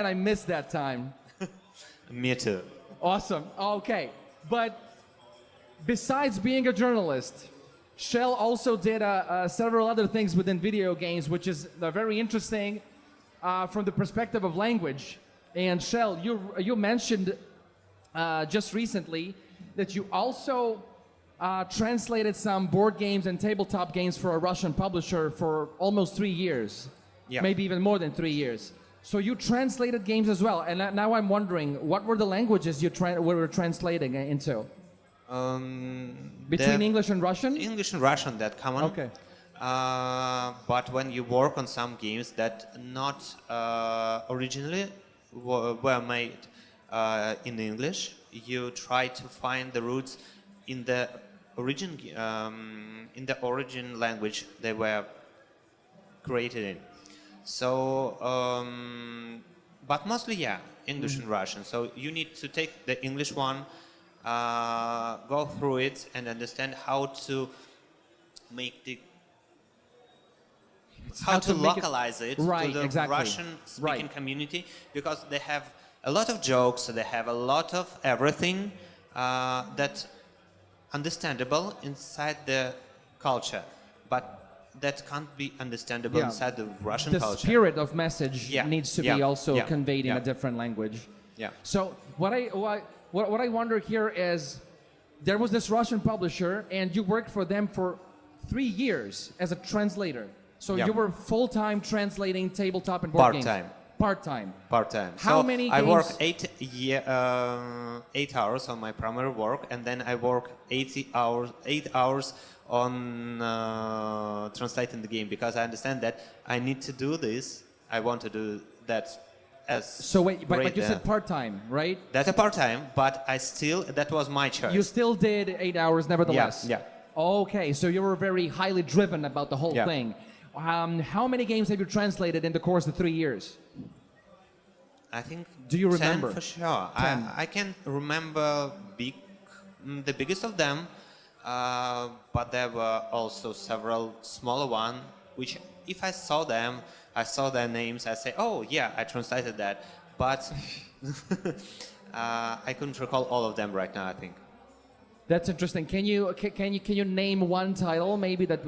and I missed that time. Me too. Awesome. Okay. But besides being a journalist, Shell also did several other things within video games, which is very interesting from the perspective of language. And Shell, you mentioned just recently that you also translated some board games and tabletop games for a Russian publisher for almost 3 years, maybe even more than 3 years. So you translated games as well. And now I'm wondering, what were the languages you were translating into? Between English and Russian? English and Russian, that common. Okay. But when you work on some games that not originally were made in English, you try to find the roots in the origin language they were created in. So, but mostly, English and Russian. So you need to take the English one, go through it, and understand how to make localize it right, to the exactly. Russian-speaking community, because they have a lot of jokes, they have a lot of everything that understandable inside the culture, but that can't be understandable inside the Russian culture. The spirit of message needs to be also conveyed in a different language. Yeah. So what I wonder here is, there was this Russian publisher, and you worked for them for 3 years as a translator. So you were full-time translating tabletop and board games. Part-time. Part-time. How so many I games? work 8 hours on my primary work, and then I work 8 hours on translating the game, because I understand that I need to do this. I want to do that as. So wait, but you said part-time, right? That's a part-time, but that was my choice. You still did 8 hours, nevertheless. Yeah. Okay, so you were very highly driven about the whole thing. How many games have you translated in the course of 3 years? I think. Do you 10 remember? for sure. 10. I can remember the biggest of them, but there were also several smaller ones, which if I saw them, I saw their names, I say, oh yeah, I translated that, but I couldn't recall all of them right now, I think. That's interesting. Can you name one title maybe that